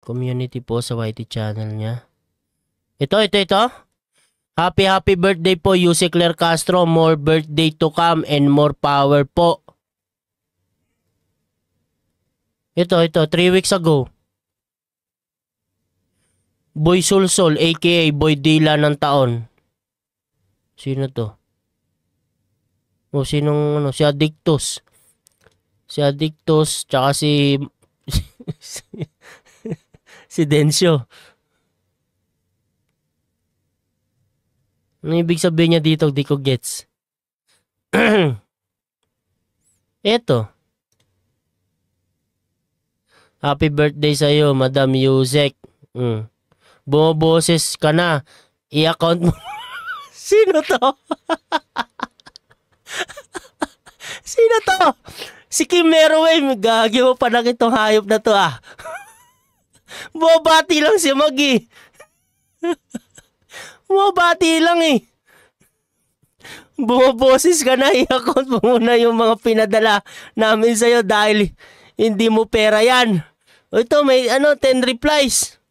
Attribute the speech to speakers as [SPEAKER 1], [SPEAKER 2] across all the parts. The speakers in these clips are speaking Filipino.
[SPEAKER 1] Community po sa YT channel niya. Ito. Happy birthday po, Yuse Claire Castro. More birthday to come and more power po. Ito, 3 weeks ago. Boy Sulsol, aka Boy Dila ng taon. Sino to? O, sinong, si Addictus. Si Addictus, tsaka si... si Densyo. Ano ibig sabihin niya dito? Di ko gets. Eto. Happy birthday sa'yo, Madam Yusek. Bumaboses ka na. I-account mo. Sino to? Sino to? Si Kim Meroway. Gagi mo pa lang itong hayop na to ah. Bumabati lang si Magi. Bumabati lang eh. Bumaboses ka na. I-account mo muna yung mga pinadala namin sa'yo dahil hindi mo pera yan. O ito, may 10 replies.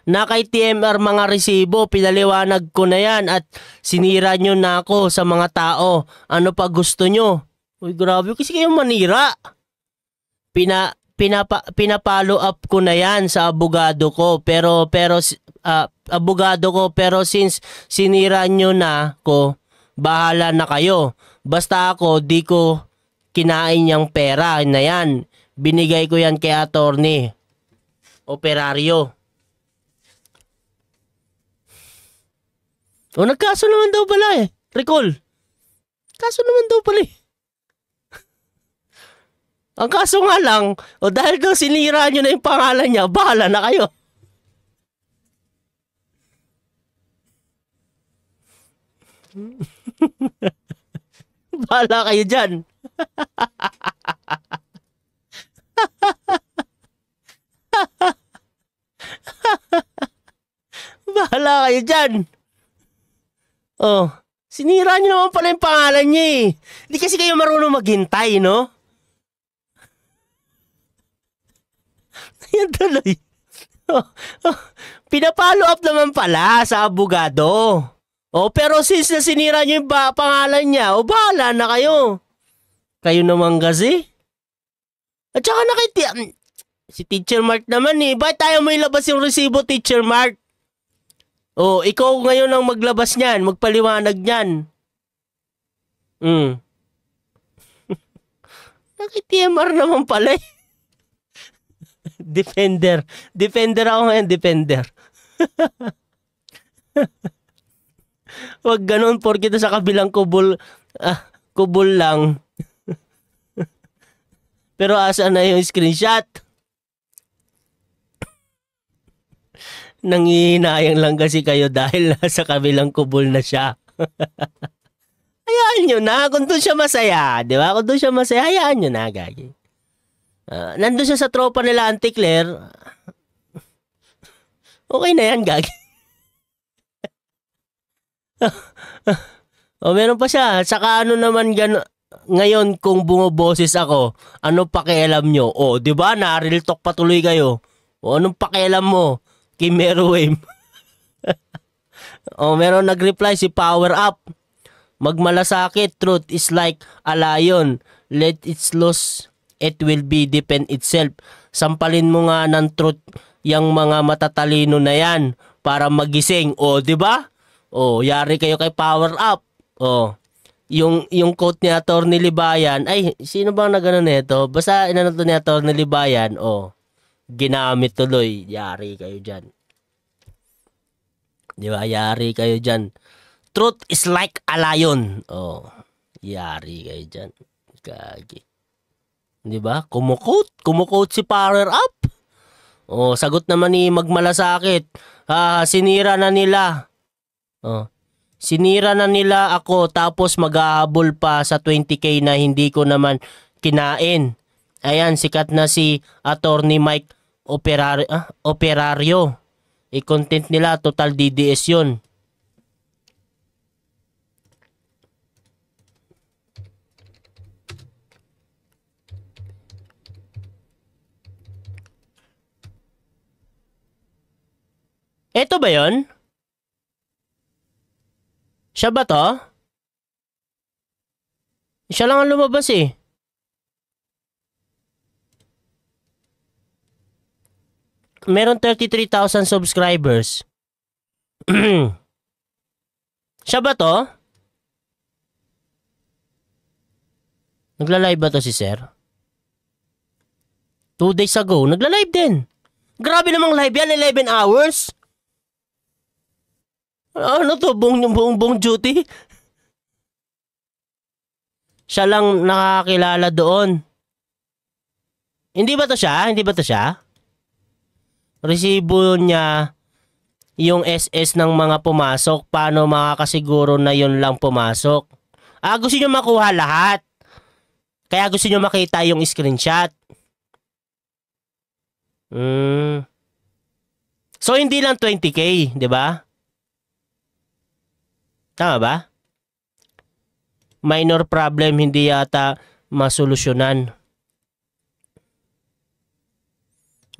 [SPEAKER 1] Na kay TMR mga resibo, pinaliwanag ko na yan at sinira nyo na ako sa mga tao. Ano pa gusto nyo? Uy, grabe kasi kayo manira. Pinapalo up ko na yan sa abogado ko pero since sinira nyo na ko, bahala na kayo. Basta ako di ko kinain yung pera na yan. Binigay ko yan kay attorney Operario. O nagkaso naman daw pala eh. Recall. Kaso naman daw pala eh. Ang kaso nga lang, o dahil daw sinira nyo na yung pangalan niya, bahala na kayo. Bahala kayo dyan. Bahala kayo dyan. Oh, sinira nyo naman pala yung pangalan niya eh. Hindi kasi kayo marunong maghintay, no? Ayan tuloy. Pinapalo up naman pala sa abogado. Oh, pero since na sinira nyo yung pangalan niya, bahala na kayo. Kayo naman kasi. At saka si Teacher Mark naman eh. Bakit tayo mo ilabas yung resibo, Teacher Mark? Oh, ikaw ngayon ang maglabas niyan, magpaliwanag niyan. Naki-TMR naman pala eh. Defender ako ngayon, defender. Wag ganun, porkita sa kabilang kubol lang. Pero asan na yung screenshot? Nangihinayang lang kasi kayo dahil nasa kabilang kubol na siya. Hayaan nyo na kung doon siya masaya. Di ba? Kung doon siya masaya, hayaan nyo na, gagi. Nandun siya sa tropa nila Auntie Claire. Okay na yan, gagi. Meron pa siya. Saka ano naman ngayon kung bumoboses ako, ano pakialam nyo? Di ba? Na-real talk patuloy kayo. Anong pakialam mo? Kim Meroway. Meron nag-reply si Power Up. Magmalasakit, truth is like a lion. Let it loose, it will be defend itself. Sampalin mo nga ng truth yung mga matatalino na yan para magising. Di ba? Yari kayo kay Power Up. Yung quote ni Atty. Libayan, ay, sino bang nagano nito? Basta inano to ni Atty. Libayan, ginamit tuloy. Yari kayo dyan. Di ba? Yari kayo dyan. Truth is like a lion. Yari kayo dyan. Gagi. Di ba? Kumukote si Power Up. Sagot naman ni Magmalasakit. Sinira na nila. Sinira na nila ako tapos maghahabol pa sa 20k na hindi ko naman kinain. Ayan, sikat na si Attorney Mike Operario. I-content nila, total DDS yun. Eto ba yon? Siya ba to? Siya lang ang lumabas eh. Meron 33,000 subscribers. Siya ba to? Nagla-live ba to si Sir? 2 days ago, nagla-live din. Grabe namang live yan, 11 hours. Ano to, buong duty? Siya lang nakakilala doon. Hindi ba to siya? Hindi ba to siya? Resibo niya yung SS ng mga pumasok. Paano makakasiguro na yun lang pumasok? Gusto niyo makuha lahat. Kaya gusto niyo makita yung screenshot. So, hindi lang 20K, di ba? Tama ba? Minor problem, hindi yata masolusyonan.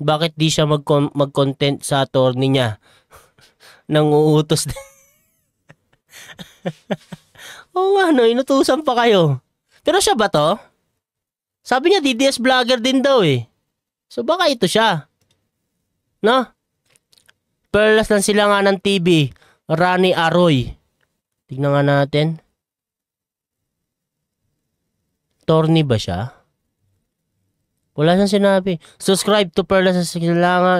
[SPEAKER 1] Bakit di siya mag-content sa attorney niya? Nanguutos din. Oo nga, no, inutusan pa kayo. Pero siya ba to? Sabi niya, DDS vlogger din daw eh. So baka ito siya. No? Perlas ng Silanganan TV. Rani Aroy. Tignan nga natin. Attorney ba siya? Wala siyang sinabi. Subscribe to Perlas sa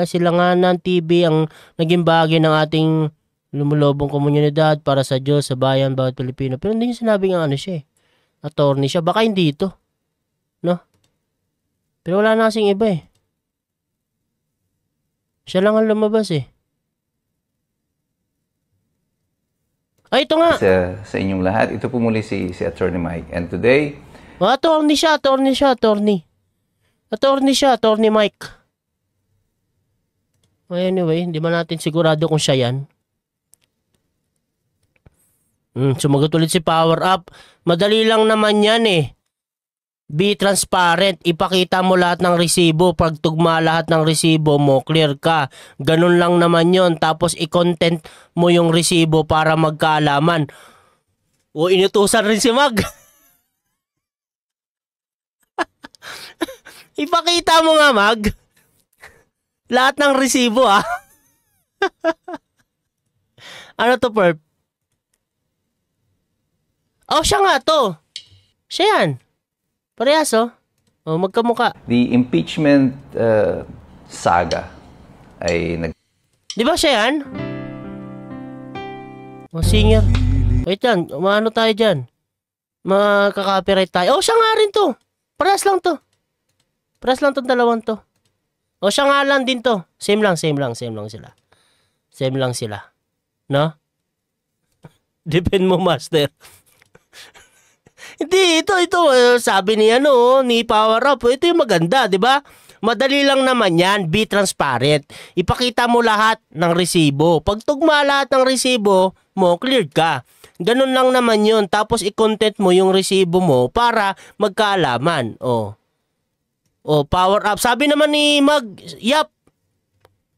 [SPEAKER 1] Silanganan TV, ang naging bahagi ng ating lumulobong komunidad para sa Diyos, sa bayan, bawat Pilipino. Pero hindi niya sinabi nga ano siya eh. Attorney siya. Baka hindi ito. No? Pero wala na kasing iba eh. Siya lang ang lumabas eh. Ay, ito nga.
[SPEAKER 2] Sa inyong lahat, ito po muli si Attorney Mike. And today...
[SPEAKER 1] Attorney siya. Attorney Mike. Anyway, hindi man natin sigurado kung siya yan. Sumagot ulit si Power Up. Madali lang naman yan eh. Be transparent. Ipakita mo lahat ng resibo. Pag tugma lahat ng resibo mo, clear ka. Ganun lang naman yon. Tapos i-content mo yung resibo para magkaalaman. O inutusan rin si Mag. Ipakita mo nga, Mag. Lahat ng resibo, ah. Ano to, Perp? Oh, siya nga to. Siya yan. Parehas, oh. Oh, magkamuka.
[SPEAKER 2] The impeachment saga ay
[SPEAKER 1] Di ba siya yan? Oh, singer. Wait lang, maano tayo dyan? Makaka-copyright tayo. Oh, siya nga rin to. Parehas lang to. Parehas lang tong dalawang to. Oh, siya nga lang din to. Same lang sila. Same lang sila. No? Depend mo, master. Hindi, ito, sabi ni ni Power Up, ito yung maganda, di ba? Madali lang naman yan, be transparent. Ipakita mo lahat ng resibo. Pag tugma lahat ng resibo mo, cleared ka. Ganun lang naman yun. Tapos i-content mo yung resibo mo para magkaalaman. Oh, Power Up. Sabi naman ni Mag, yap.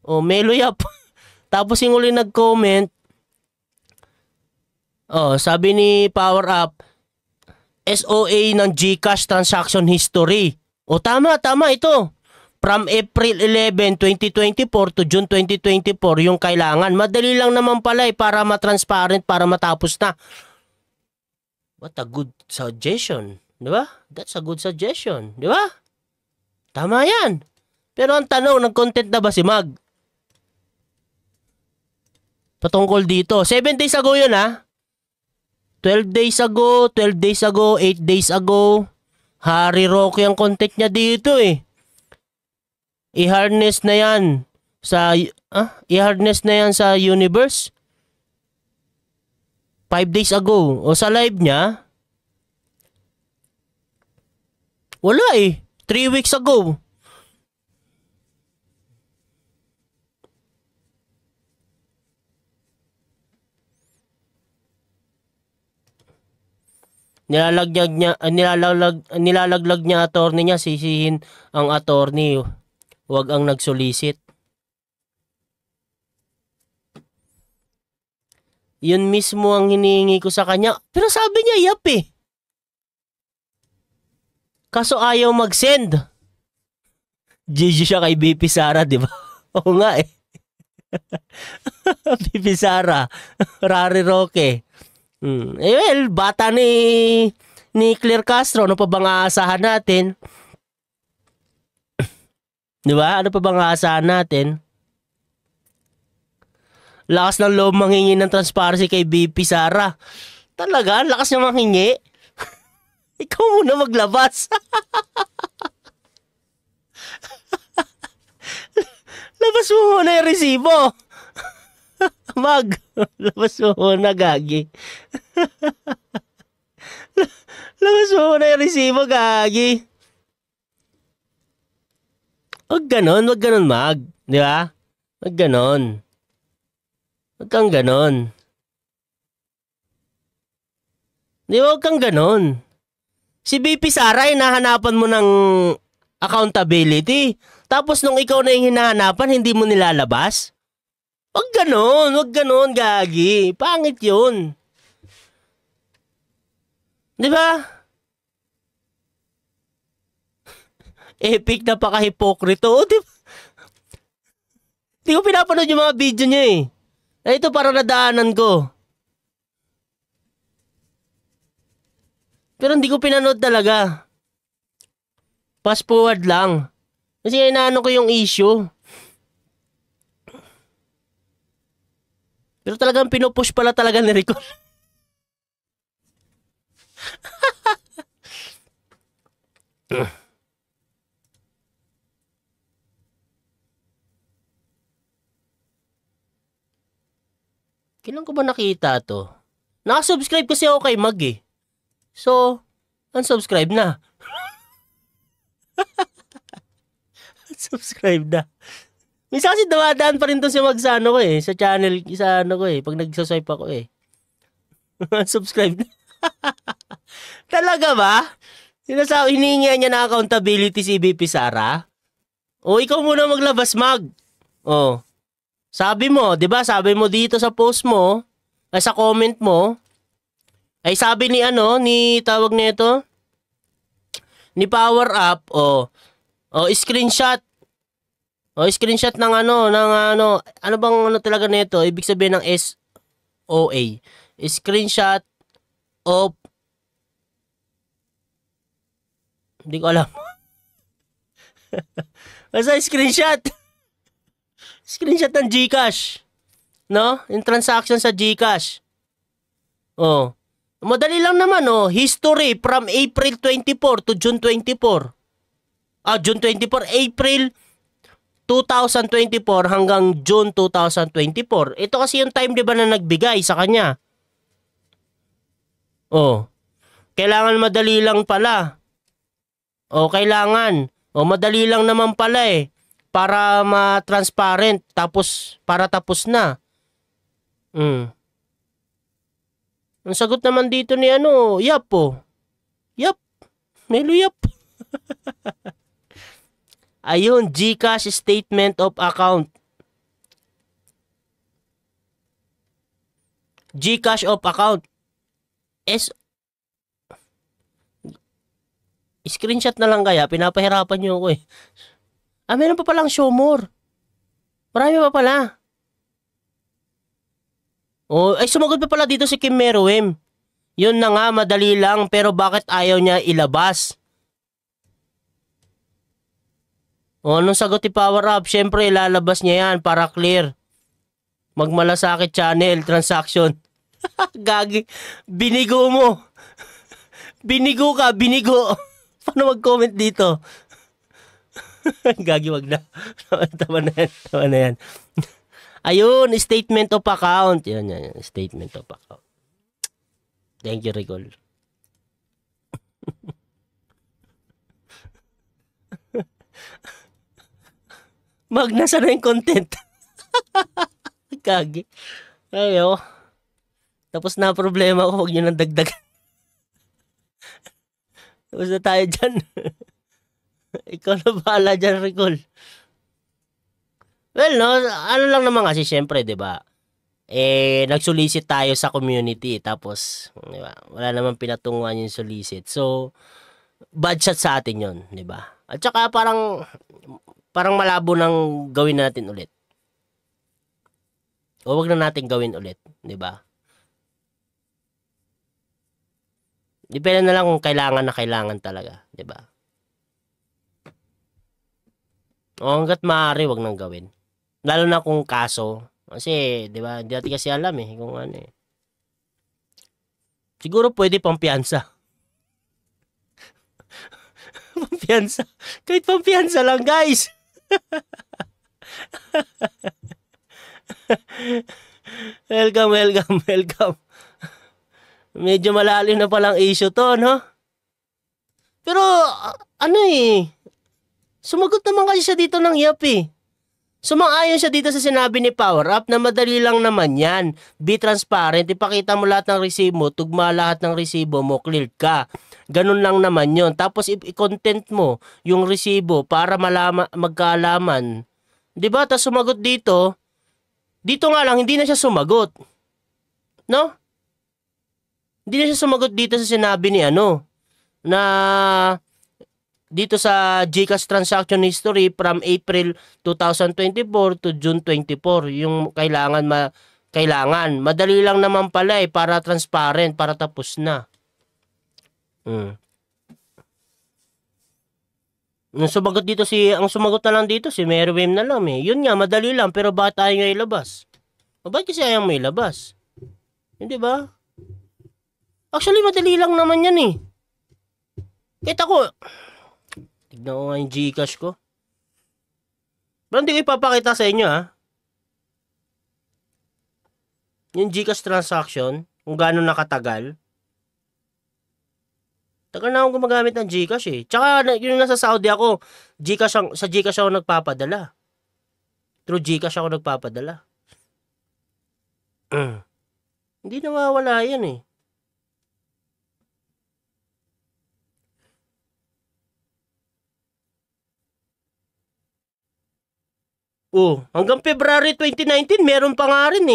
[SPEAKER 1] Oh, Melo yap. Tapos yung uli nag-comment, sabi ni Power Up, SOA ng GCash transaction history. O tama ito. From April 11, 2024 to June 2024 yung kailangan. Madali lang naman pala para ma-transparent, para matapos na. What a good suggestion. Di ba? That's a good suggestion. Di ba? Tama yan. Pero ang tanong, nag-content na ba si Mag? Patungkol dito. 7 days ago yun, ha? 12 days ago, 8 days ago, Harry Roque ang content niya dito eh. I-harness na yan sa universe. 5 days ago. O sa live niya, wala eh. 3 weeks ago. Nilalaglag niya attorney niya, sisihin ang attorney, wag ang nagsolicit. Yun mismo ang hinihingi ko sa kanya. Pero sabi niya, yap eh. Kaso ayaw mag-send. GG siya kay BP Sara, di ba? Oo nga eh. BP Sara. Rari Roque. Eh well, bata ni Claire Castro. Ano pa bang aasahan natin? Di ba? Ano pa bang aasahan natin? Lakas ng loob manghingi ng transparency kay BP Sara. Talaga? Lakas niya manghingi? Ikaw muna maglabas. Labas mo muna yung resibo. Labas mo muna, gagi. Labas mo muna yung resibo, gagi. Wag ganon, Mag. Di ba? Wag ganon. Wag kang ganon. Di ba, wag kang ganon. Si BP Sara, hinahanapan mo ng accountability. Tapos nung ikaw na yung hinahanapan, hindi mo nilalabas? Wag ganon, gagi. Pangit yun. Di ba? Epic na paka-hipokrito. Di ba? Di ko pinapanood yung mga video niya eh. Ito para nadaanan ko. Pero hindi ko pinanood talaga. Fast forward lang. Kasi inaano ko yung issue. Pero talagang pinupush pala talaga ni Rico. Kailan ko ba nakita to? Nakasubscribe kasi ako kay Mag eh. So, unsubscribe na. Unsubscribe na. Minsan kasi damadaan pa rin to si Mag sa ano ko eh. Sa channel, sa ano ko eh. Pag nagsaswipe ako eh. Unsubscribe na. Talaga ba? Sinasabi, hinihingihan niya na accountability si BP Sara? O, ikaw muna maglabas, Mag. O. Sabi mo, 'di ba? Sabi mo dito sa post mo, ay sa comment mo, ay sabi ni tawag nito, ni Power Up, screenshot. Screenshot ng ano bang talaga nito? Ibig sabihin ng SOA. Screenshot of, hindi ko alam. Basta screenshot. Screenshot ng GCash. No? Yung transaction sa GCash. Madali lang naman, History from April 24 to June 24. June 24. April 2024 hanggang June 2024. Ito kasi yung time, di ba, na nagbigay sa kanya. Kailangan madali lang pala. Kailangan. Madali lang naman pala eh. Para ma-transparent, tapos tapos na. Ang sagot naman dito ni yap po. Yap. Melo yap. Ayun, GCash statement of account. GCash of account. Screenshot na lang kaya, pinapahirapan niyo ako eh. Meron pa palang show more. Marami pa pala. Ay sumagot pa pala dito si Kim Meruem. Yun na nga, madali lang, pero bakit ayaw niya ilabas? Anong sagot ni Power Up? Siyempre, ilalabas niya yan para clear. Magmalasakit channel, transaction. Gagi, binigo mo. Binigo ka, binigo. Paano mag-comment dito? Gagi, wag na. Tama na yan. Ayun, statement of account. Yan. Statement of account. Thank you, Ricol. Magnasa na yung content. Gagi. Ayo. Tapos na problema ko. Huwag nyo nang dagdagan. Tapos na tayo dyan. Ikaw na bahala dyan, Ricol. Well, ano lang naman kasi, syempre, 'di ba? nagsolicit tayo sa community. Tapos, di ba? Wala namang pinatunguhan yung solicit. So, bad shot sa atin yun, di ba? At saka parang malabo nang gawin natin ulit. O wag na natin gawin ulit, di ba? Depende na lang kung kailangan na kailangan talaga, di ba? O hanggat maaari, wag nang gawin. Lalo na kung kaso. Kasi, di ba, hindi natin kasi alam kung ano Siguro pwede pampiyansa. Pampiyansa. Kahit pampiyansa lang, guys. Welcome. Medyo malalim na palang issue to, no? Pero, sumagot naman kasi siya dito ng iyap Sumang-ayon siya dito sa sinabi ni Power Up na madali lang naman yan. Be transparent, ipakita mo lahat ng resibo, tugma lahat ng resibo mo, clear ka. Ganun lang naman yon. Tapos i-content mo yung resibo para magkaalaman. Diba? Tapos sumagot dito nga lang, hindi na siya sumagot. No? Hindi na siya sumagot dito sa sinabi ni na dito sa GCash transaction history from April 2024 to June 24, yung kailangan madali lang naman pala para transparent, para tapos na. Ang sumagot na lang dito si Merwem na lang Yun nga, madali lang, pero bakit tayo nga ilabas? O bakit kasi ayaw mo ilabas? Hindi ba? Actually, madali lang naman yan Kita ko, tignan ko nga yung GCash ko. Pero hindi ko ipapakita sa inyo yung GCash transaction, kung gaano nakatagal. Tagal na akong gumagamit ng GCash Tsaka yung nasa Saudi ako, sa GCash ako nagpapadala. Through GCash ako nagpapadala. Hindi nawawala yan hanggang February 2019, meron pa nga rin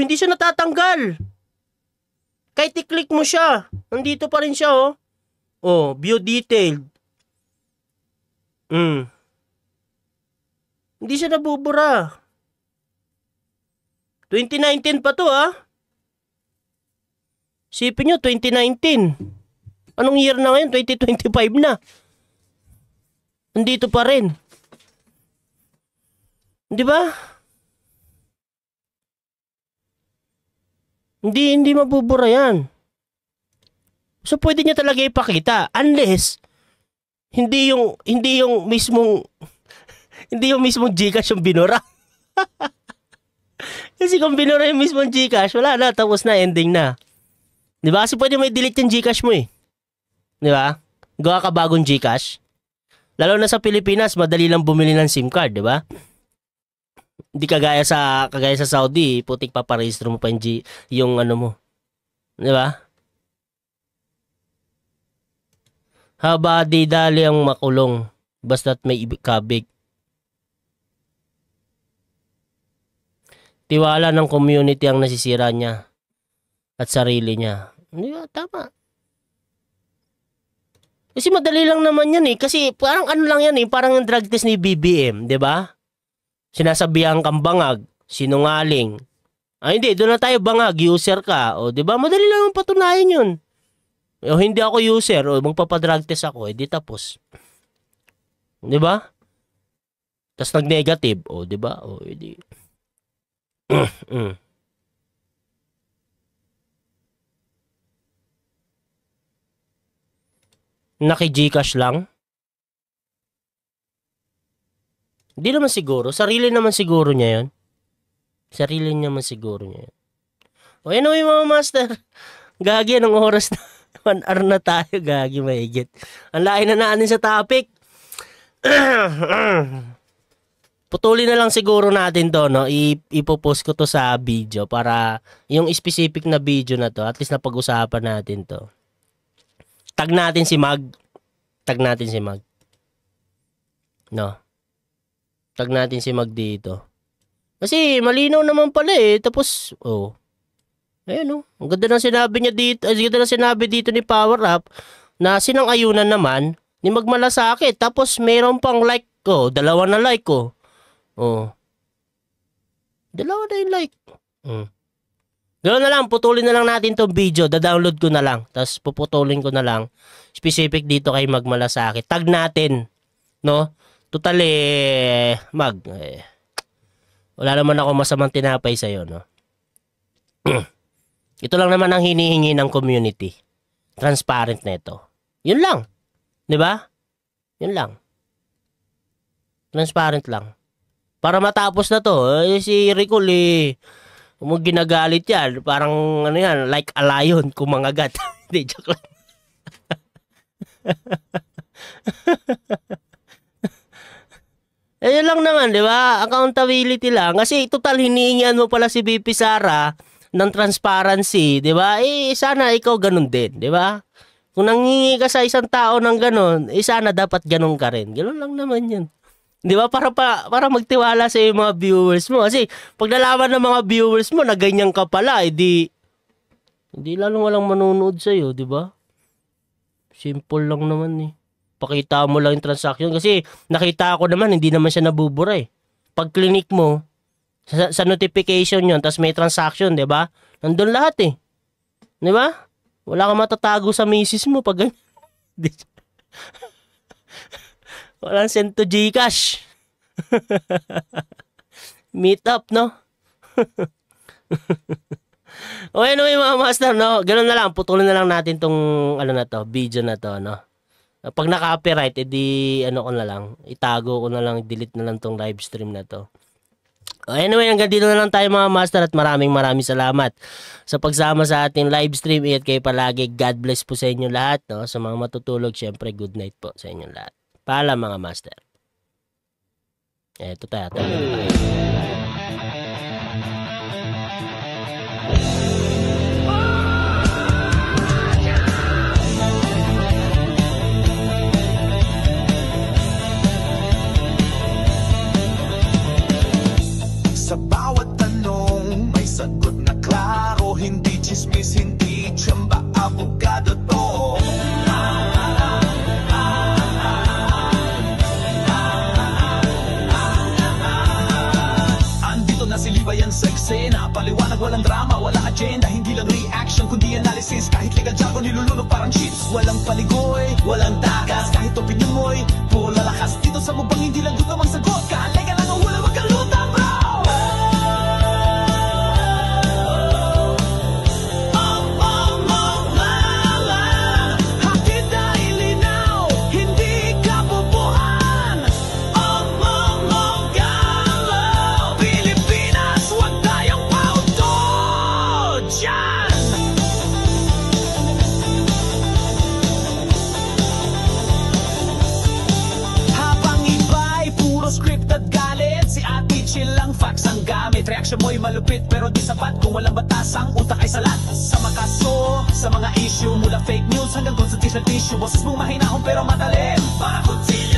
[SPEAKER 1] hindi siya natatanggal. Kahit i-click mo siya, nandito pa rin siya view detailed. Hindi siya nabubura. 2019 pa to Sipin nyo, 2019. Anong year na ngayon? 2025 na. Nandito pa rin. Di ba? Hindi mabubura yan. So pwede niya talaga ipakita unless hindi yung mismong GCash yung binura. Kasi kung binura yung mismong GCash, wala na, tapos na, ending na. Di ba? Kasi pwede mo i-delete yung GCash mo Di ba? Gawa ka bagong GCash. Lalo na sa Pilipinas, madali lang bumili ng SIM card, di ba? Hindi kagaya sa Saudi, putik paparehistro mo pa yung mo. Di ba? Haba di dali ang makulong basta't may kabig. Tiwala ng community ang nasisira niya at sarili niya. Hindi ba? Tama. Kasi madali lang naman yan Kasi parang lang yan parang yung drug test ni BBM, di ba? Sinasabihan kang bangag, sinungaling. Hindi, doon na tayo bangag, user ka. O, di ba? Madali lang patunayan yun. O, hindi ako user, o magpapadrug test ako, di tapos. Di ba? Tapos nag-negative, o, di ba? O, hindi. Naki-GCash lang? Hindi naman siguro. Sarili naman siguro niya yun. Sarili naman siguro niya yun. O anyway mga master. Gagi, anong oras na? 1 hour na tayo. Gagi, mahigit. Ang lain na natin sa topic. Putulin na lang siguro natin to, no? Ipopost ko to sa video para yung specific na video na to, at least napag-usapan natin to. Tag natin si Mag. Tag natin si Mag. No. Tag natin si Mag dito. Kasi malinaw naman pala eh. Tapos, ayun ang ganda ng sinabi niya dito. Ang ganda ng sinabi dito ni Power Up na sinang-ayunan naman ni Magmalasakit. Tapos mayroon pang like ko. 2 na like ko. 2 na yung like. Ganoon na lang. Putulin na lang natin tong video. Da-download ko na lang. Tapos puputulin ko na lang. Specific dito kay Magmalasakit. Tag natin. No? Total Mag. Wala naman ako masamang tinapay sa'yo, no? Ito lang naman ang hinihingi ng community. Transparent na ito. Yun lang. Di ba? Yun lang. Transparent lang. Para matapos na to. Si Ricol, kung ginagalit yan, parang ano yan, like a lion, kumangagat. Hindi, joke lang. Yun lang naman, di ba? Accountability lang. Kasi total hinihingian mo pala si BP Sara ng transparency, di ba? Sana ikaw ganun din, di ba? Kung nanghingi ka sa isang tao ng ganun, sana dapat ganun ka rin. Ganun lang naman yun. Di ba? Para magtiwala sa mga viewers mo. Kasi pag nalaman ng mga viewers mo na ganyan ka pala, hindi lalong walang manunood sa'yo, di ba? Simple lang naman Pakita mo lang yung transaction kasi nakita ko naman hindi naman siya nabubura Pag clinic mo sa notification yon tapos may transaction, 'di ba? Nandun lahat 'Di ba? Wala kang matatago sa misis mo pag ganyan. Walang send to GCash. Meet up, no? Anyway, mga master, no? Ganun na lang, putulin na lang natin tong video na to, no? Pag naka-copyright, ko na lang, itago ko na lang, delete na lang tong live stream na to. Anyway, hanggang dito na lang tayo mga master at maraming salamat sa pagsama sa ating live stream. Ingat kayo palagi. God bless po sa inyo lahat. No? Sa mga matutulog, syempre good night po sa inyo lahat. Paalam mga master. Ito tayo.
[SPEAKER 3] Sa bawat tanong, may sagot na klaro. Hindi chismis, hindi tsamba, abogado to. Andito na si Libayan sa eksena. Paliwanag, walang drama, walang agenda. Hindi lang reaction, kundi analysis. Kahit legal jargon, nilulunok parang chips. Walang paligoy, walang tagas. Kahit opinion mo'y puro lalakas. Dito sa mubang, hindi lang gusto mang sagot. Kahalay ka lang ang hula, wag kang lutang, bro. Facts ang gamit, reaction mo'y malupit pero di sapat kung walang batas ang utak ay salat. Sa makaso, sa mga issue mula fake news hanggang constitutional issue. Boses mong mahinahon pero matalim para kutsilyo.